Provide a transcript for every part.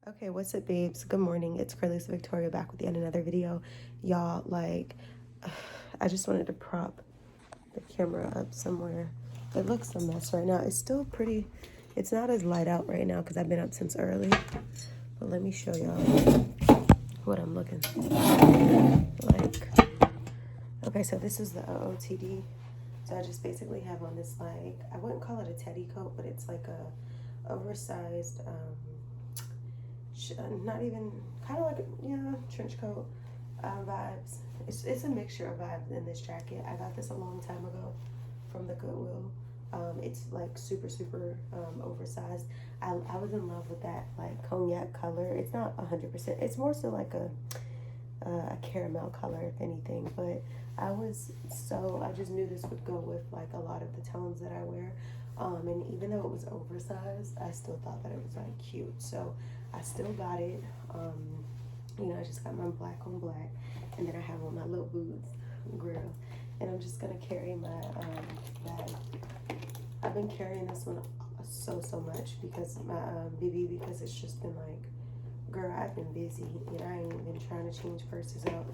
Okay, what's up, babes? Good morning. It's Cralisa Victoria back with yet another video. Y'all, like, I just wanted to prop the camera up somewhere. It looks a mess right now. It's still pretty, it's not as light out right now because I've been up since early. But let me show y'all what I'm looking like. Okay, so this is the OOTD. So I just basically have on this, like, I wouldn't call it a teddy coat, but it's like a oversized, not even, kind of like trench coat vibes. It's a mixture of vibes in this jacket. I got this a long time ago from the Goodwill. It's like super oversized. I was in love with that like cognac color. It's not 100%. It's more so like a caramel color if anything. But I just knew this would go with like a lot of the tones that I wear. And even though it was oversized, I still thought that it was like cute. So I still got it. I just got my black on black, and then I have on my little boots, grill, and I'm just gonna carry my bag. I've been carrying this one so much because my BB, because it's just been like, girl, I've been busy and I ain't even trying to change purses out.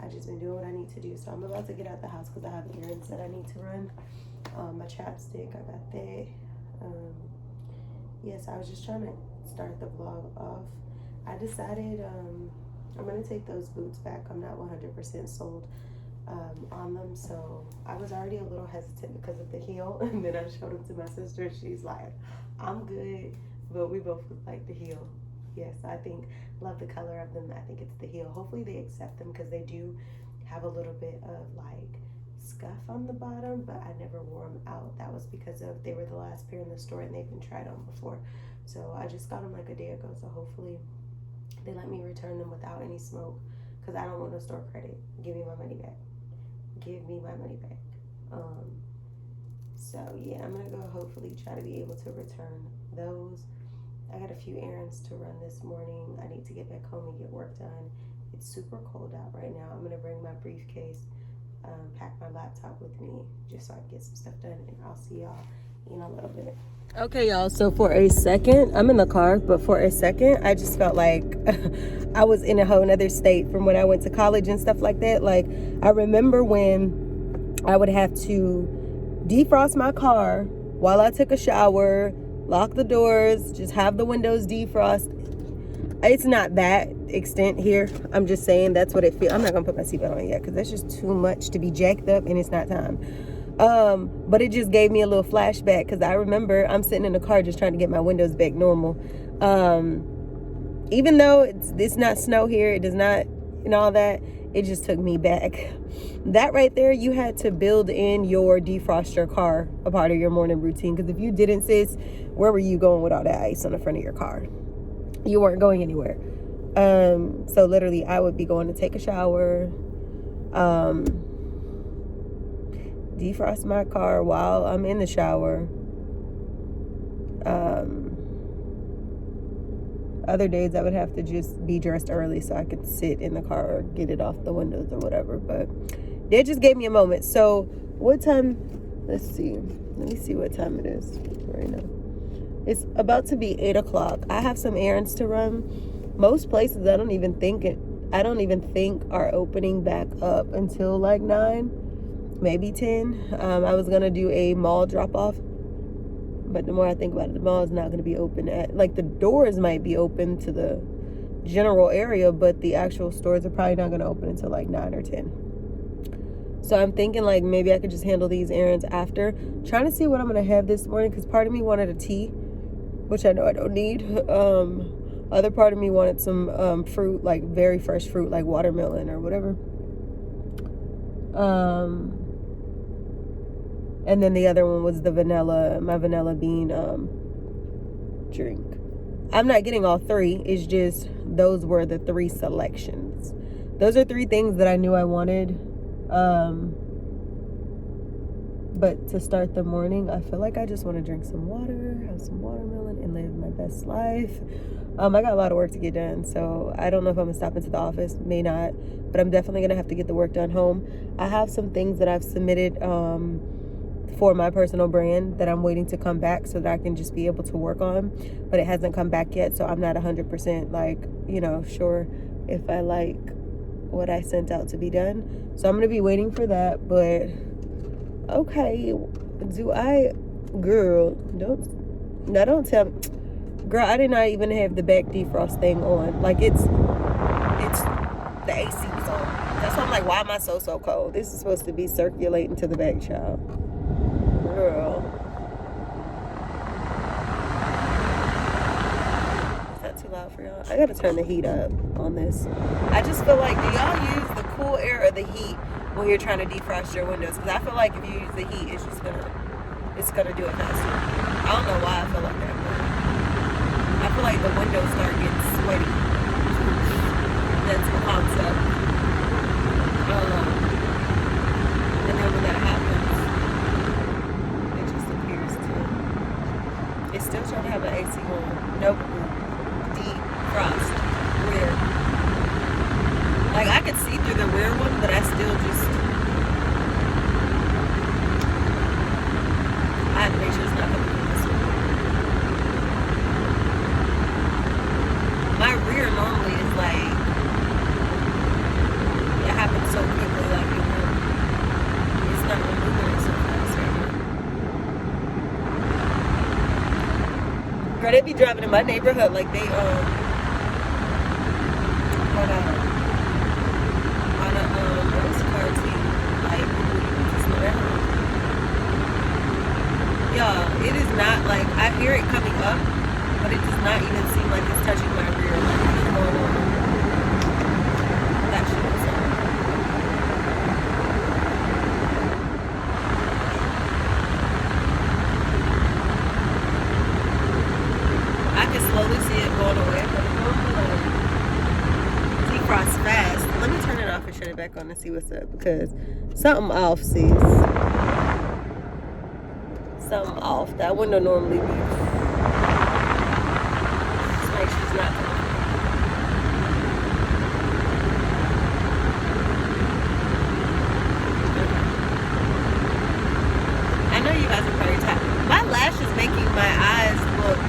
I just been doing what I need to do. So I'm about to get out the house because I have errands that I need to run. My chapstick, I got that. Yes, I was just trying to start the vlog off. I decided I'm gonna take those boots back. I'm not 100% sold on them, so I was already a little hesitant because of the heel, and then I showed them to my sister. She's like, I'm good, but we both like the heel. Yes, love the color of them. I think it's the heel. Hopefully they accept them because they do have a little bit of like scuff on the bottom, but I never wore them out. That was because they were the last pair in the store and they've been tried on before. So I just got them like a day ago, so hopefully they let me return them without any smoke because I don't want no store credit. Give me my money back. Give me my money back. So yeah, I'm gonna go hopefully try to be able to return those. I got a few errands to run this morning. I need to get back home and get work done. It's super cold out right now. I'm gonna bring my briefcase, pack my laptop with me just so I can get some stuff done, and I'll see y'all in a little bit. Okay, y'all, so for a second, I'm in the car, but for a second, I just felt like I was in a whole nother state from when I went to college and stuff like that. Like, I remember when I would have to defrost my car while I took a shower, lock the doors, just have the windows defrost. It's not that extent here. I'm just saying that's what it feels. I'm not gonna put my seatbelt on yet because that's just too much to be jacked up and it's not time. But it just gave me a little flashback because I remember I'm sitting in the car just trying to get my windows back normal. Even though it's not snow here, it does not, and all that, it just took me back. That right there, you had to build in your defrost your car a part of your morning routine, because if you didn't, sis, where were you going with all that ice on the front of your car? You weren't going anywhere. So literally I would be going to take a shower, defrost my car while I'm in the shower. Other days I would have to just be dressed early so I could sit in the car or get it off the windows or whatever. But it just gave me a moment. So what time? Let's see. Let me see what time it is right now. It's about to be 8 o'clock. I have some errands to run. Most places I don't even think are opening back up until like 9, maybe 10. I was gonna do a mall drop off, but the more I think about it, the mall is not going to be open at, like, the doors might be open to the general area, but the actual stores are probably not going to open until like 9 or 10. So I'm thinking like maybe I could just handle these errands after. Trying to see what I'm going to have this morning, because part of me wanted a tea, which I know I don't need. Other part of me wanted some fruit, like very fresh fruit, like watermelon or whatever. And then the other one was my vanilla bean drink. I'm not getting all three. It's just those were the 3 selections. Those are 3 things that I knew I wanted. But to start the morning, I feel like I just want to drink some water, have some watermelon, and live my best life. I got a lot of work to get done, so I don't know if I'm going to stop into the office. May not. But I'm definitely going to have to get the work done home. I have some things that I've submitted for my personal brand that I'm waiting to come back so that I can just be able to work on, but it hasn't come back yet, so I'm not 100% like, sure if I like what I sent out to be done. So I'm gonna be waiting for that. But okay, girl, don't tell me, girl, I did not even have the back defrost thing on. Like, it's the AC was on. That's why I'm like, why am I so cold? This is supposed to be circulating to the back, child. Girl. Is that too loud for y'all? I gotta turn the heat up on this. I just feel like, do y'all use the cool air or the heat when you're trying to defrost your windows? Because I feel like if you use the heat, it's gonna do it faster. I don't know why I feel like that, but I feel like the windows start getting sweaty. That's the concept. And then when that happens, it just appears to. It's still trying to have an AC on. Nope. Defrost. Rear. Like, I could see through the rear one, but I still just. I have to make sure it's not coming through this one. My rear normally is like. It happens so quickly, like, it's not moving so fast right now. Girl, they be driving in my neighborhood like they on a race car team, like, yeah, it is not like, I hear it coming up, but it does not even seem like it's touching my rear, like it's going on. That shit is on. I can slowly see it going away, but it's normally like defrost fast. Let me turn it off and shut it back on and see what's up, because something off, sis. Something off. That window normally be. Just make sure it's not coming. I know you guys are probably tired. My lash is making my eyes look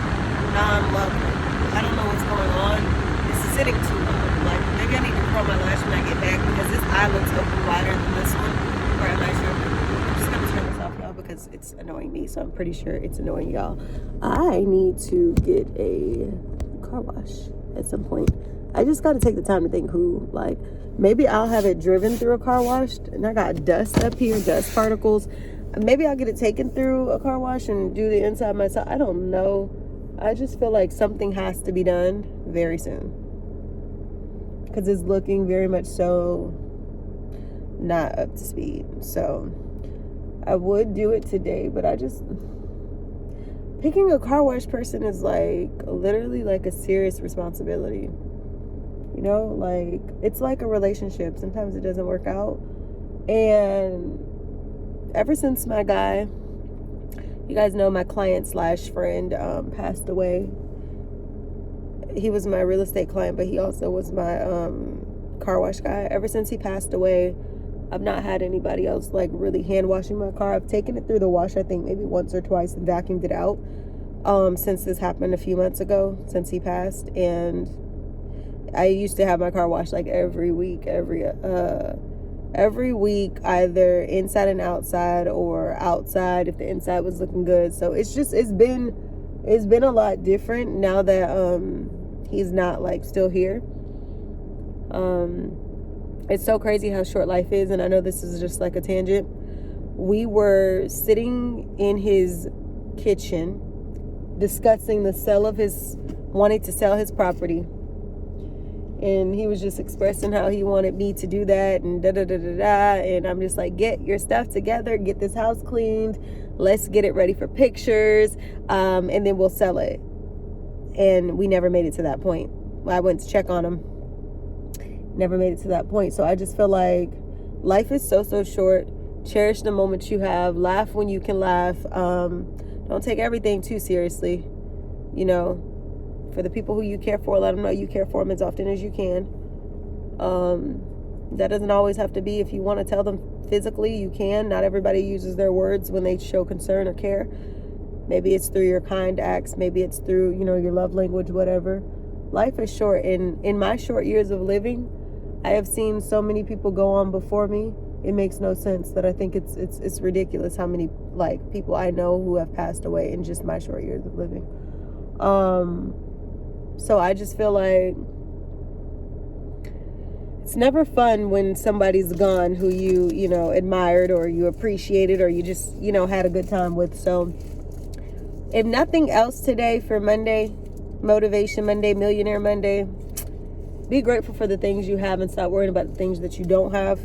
non-lovely. I don't know what's going on. It's sitting too long. Like, maybe I need to curl my lash when I get back, because this eye looks open wider than this one. Or am I sure? I'm just gonna turn this off, y'all, because it's annoying me, so I'm pretty sure it's annoying y'all. I need to get a car wash at some point. I just got to take the time to think who, like, maybe I'll have it driven through a car wash, and I got dust up here, dust particles. Maybe I'll get it taken through a car wash and do the inside myself. I don't know. I just feel like something has to be done very soon, because it's looking very much so not up to speed. So I would do it today, but picking a car wash person is like literally like a serious responsibility. Like, it's like a relationship. Sometimes it doesn't work out. And ever since my guy, you guys know, my client / friend passed away. He was my real estate client, but he also was my car wash guy. Ever since he passed away, I've not had anybody else like really hand washing my car. I've taken it through the wash, I think maybe once or twice, and vacuumed it out since this happened a few months ago, since he passed. And I used to have my car washed like every week, either inside and outside, or outside if the inside was looking good. So it's been a lot different now that he's not like still here. It's so crazy how short life is, and I know this is just like a tangent. We were sitting in his kitchen discussing wanting to sell his property. And he was just expressing how he wanted me to do that, and and I'm just like, get your stuff together, get this house cleaned, let's get it ready for pictures, and then we'll sell it. And we never made it to that point. I went to check on him, never made it to that point. So I just feel like life is so short. Cherish the moments you have. Laugh when you can laugh. Don't take everything too seriously. For the people who you care for, let them know you care for them as often as you can. That doesn't always have to be. If you want to tell them physically, you can. Not everybody uses their words when they show concern or care. Maybe it's through your kind acts. Maybe it's through, your love language, whatever. Life is short. And in my short years of living, I have seen so many people go on before me. It makes no sense. That I think it's ridiculous how many people I know who have passed away in just my short years of living. So I just feel like it's never fun when somebody's gone who you admired or you appreciated or you just had a good time with. So if nothing else today for Monday, Motivation Monday, Millionaire Monday, be grateful for the things you have and stop worrying about the things that you don't have.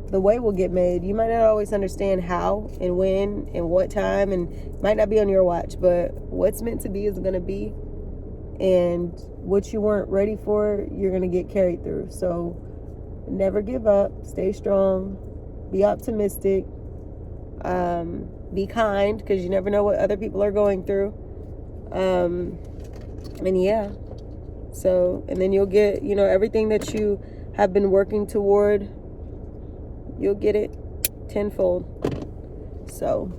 The way will get made. You might not always understand how and when and what time, and it might not be on your watch, but what's meant to be is going to be. And what you weren't ready for, you're going to get carried through. So never give up. Stay strong. Be optimistic. Be kind, because you never know what other people are going through. And yeah. So, and then you'll get, everything that you have been working toward, you'll get it tenfold. So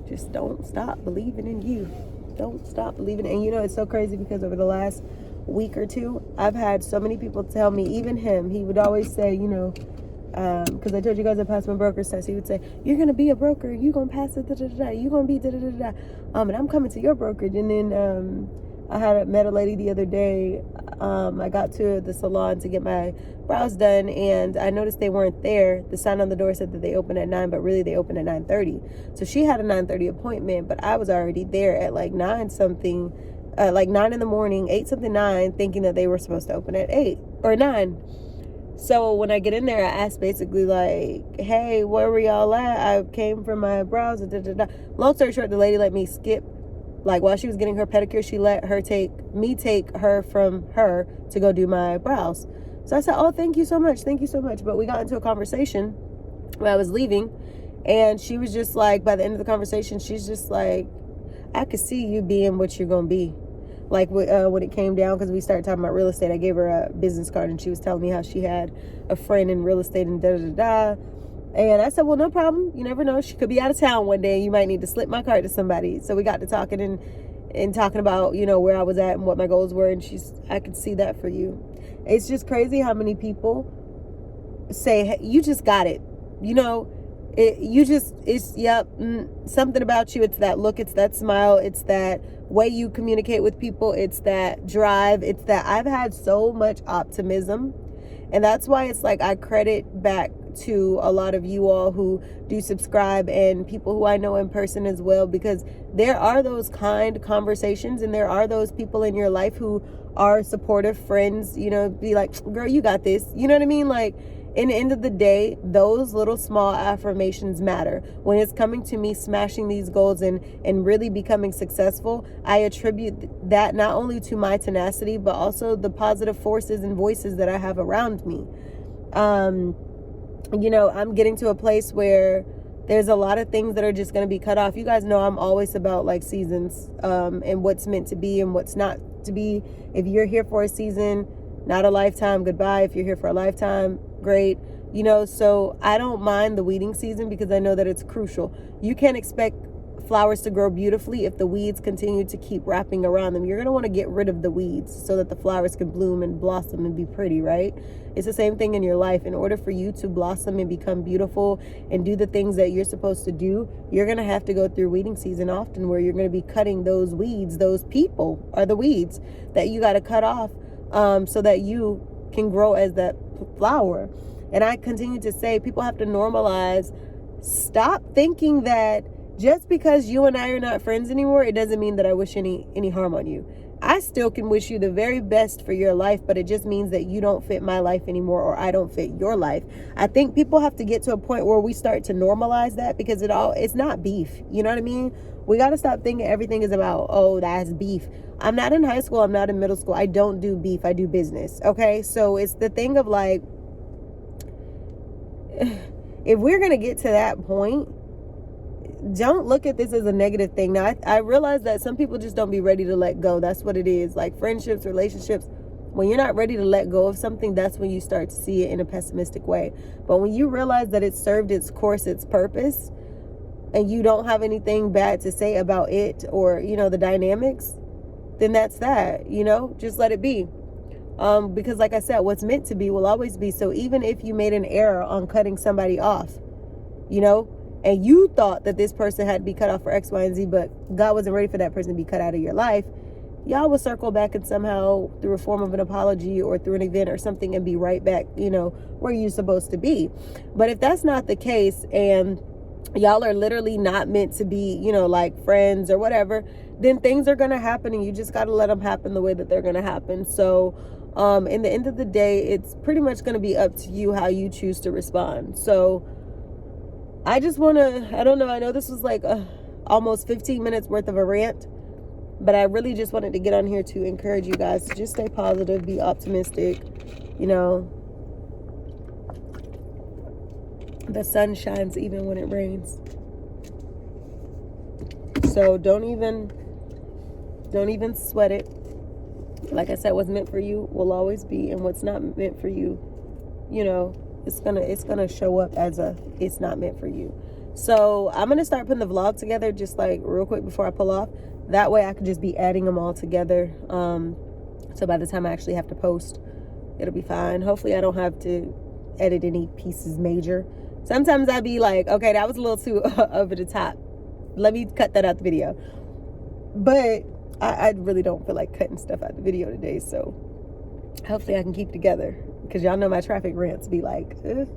just don't stop believing in you. Don't stop believing. And it's so crazy because over the last week or two, I've had so many people tell me, even him, he would always say, because I told you guys I passed my broker's test. He would say, you're going to be a broker. You're going to pass it. You're going to be da-da-da-da. And I'm coming to your brokerage. And then I met a lady the other day. I got to the salon to get my brows done, and I noticed they weren't there. The sign on the door said that they open at 9, but really they open at 9:30. So she had a 9:30 appointment, but I was already there at 9 something, 9 in the morning, 8 something 9, thinking that they were supposed to open at 8 or 9. So when I get in there, I asked basically hey, where were y'all at? I came from my brows. Long story short, the lady let me skip. While she was getting her pedicure, she let her take her from her to go do my brows. So I said, oh, thank you so much. But we got into a conversation when I was leaving, and she was just by the end of the conversation, she's just I could see you being what you're going to be. When it came down, because we started talking about real estate, I gave her a business card, and she was telling me how she had a friend in real estate and da-da-da-da. And I said, well, no problem. You never know. She could be out of town one day, and you might need to slip my card to somebody. So we got to talking and talking about, where I was at and what my goals were. And I could see that for you. It's just crazy how many people say, hey, you just got it. Something about you. It's that look, it's that smile, it's that way you communicate with people, it's that drive, it's that I've had so much optimism. And that's why it's I credit back to a lot of you all who do subscribe and people who I know in person as well, because there are those kind conversations and there are those people in your life who are supportive friends, be like, girl, you got this. You know what I mean? In the end of the day, those little small affirmations matter. When it's coming to me smashing these goals and really becoming successful, I attribute that not only to my tenacity, but also the positive forces and voices that I have around me. I'm getting to a place where there's a lot of things that are just going to be cut off. You guys know I'm always about seasons and what's meant to be and what's not to be. If you're here for a season, not a lifetime, goodbye. If you're here for a lifetime, great. So I don't mind the weeding season because I know that it's crucial. You can't expect flowers to grow beautifully if the weeds continue to keep wrapping around them. You're going to want to get rid of the weeds so that the flowers can bloom and blossom and be pretty, right? It's the same thing in your life. In order for you to blossom and become beautiful and do the things that you're supposed to do, you're going to have to go through weeding season often, where you're going to be cutting those weeds. Those people are the weeds that you got to cut off so that you can grow as that flower. And I continue to say, people have to normalize, stop thinking that just because you and I are not friends anymore, it doesn't mean that I wish any harm on you. I still can wish you the very best for your life, but it just means that you don't fit my life anymore, or I don't fit your life. I think people have to get to a point where we start to normalize that, because it's not beef. You know what I mean? We got to stop thinking everything is about, oh, that's beef. I'm not in high school. I'm not in middle school. I don't do beef. I do business. Okay. So it's the thing of if we're going to get to that point, don't look at this as a negative thing. Now, I realize that some people just don't be ready to let go. That's what it is. Friendships, relationships, When you're not ready to let go of something, that's when you start to see it in a pessimistic way. But when you realize that it served its course, its purpose, and you don't have anything bad to say about it or, you know, the dynamics, then that's that, you know, just let it be. Because like I said, what's meant to be will always be. So even if you made an error on cutting somebody off, you know, and you thought that this person had to be cut off for X, Y, and Z, but God wasn't ready for that person to be cut out of your life, y'all will circle back and somehow through a form of an apology or through an event or something and be right back, you know, where you're supposed to be. But if that's not the case and y'all are literally not meant to be, you know, like friends or whatever, then things are going to happen and you just got to let them happen the way that they're going to happen. So in the end of the day, it's pretty much going to be up to you how you choose to respond. So I just want to, I don't know, I know this was like almost 15 minutes worth of a rant, but I really just wanted to get on here to encourage you guys to just stay positive, be optimistic. You know, the sun shines even when it rains. So don't even sweat it. Like I said, what's meant for you will always be, and what's not meant for you, you know, it's gonna show up as it's not meant for you. So I'm gonna start putting the vlog together just like real quick before I pull off. That way I can just be adding them all together. So by the time I actually have to post, it'll be fine. Hopefully I don't have to edit any pieces major. Sometimes I'd be like, okay, that was a little too over the top. Let me cut that out the video. But I really don't feel like cutting stuff out the video today. So hopefully I can keep it together. Because y'all know my traffic rants be like, ugh.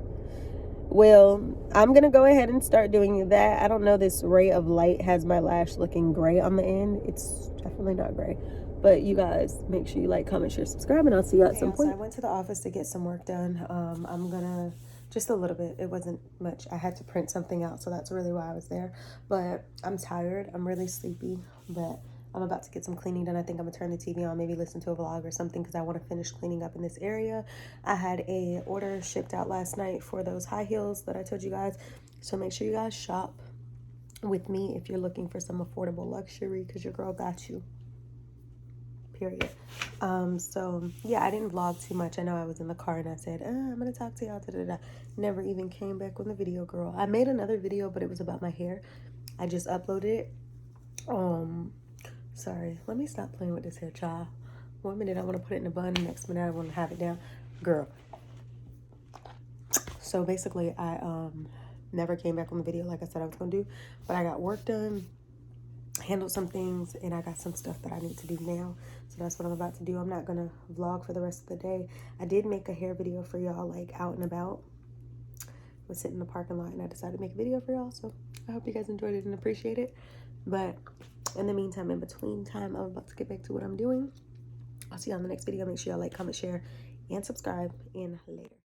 Well, I'm going to go ahead and start doing that. I don't know, this ray of light has my lash looking gray on the end. It's definitely not gray. But you guys, make sure you like, comment, share, subscribe, and I'll see you at some point. So I went to the office to get some work done. I'm going to, just a little bit. It wasn't much. I had to print something out, so that's really why I was there. But I'm tired. I'm really sleepy. But I'm about to get some cleaning done. I think I'm going to turn the TV on, maybe listen to a vlog or something because I want to finish cleaning up in this area. I had a order shipped out last night for those high heels that I told you guys. So make sure you guys shop with me if you're looking for some affordable luxury because your girl got you. Period. So yeah, I didn't vlog too much. I know I was in the car and I said, I'm going to talk to y'all. Never even came back on the video, girl. I made another video, but it was about my hair. I just uploaded it. Sorry, let me stop playing with this hair, child. 1 minute I want to put it in a bun, next minute I want to have it down. Girl. So basically, I never came back on the video like I said I was going to do. But I got work done, handled some things, and I got some stuff that I need to do now. So that's what I'm about to do. I'm not going to vlog for the rest of the day. I did make a hair video for y'all, like out and about. I was sitting in the parking lot and I decided to make a video for y'all. So I hope you guys enjoyed it and appreciate it. But in the meantime, in between time, I'm about to get back to what I'm doing. I'll see you on the next video. Make sure y'all like, comment, share, and subscribe. And later.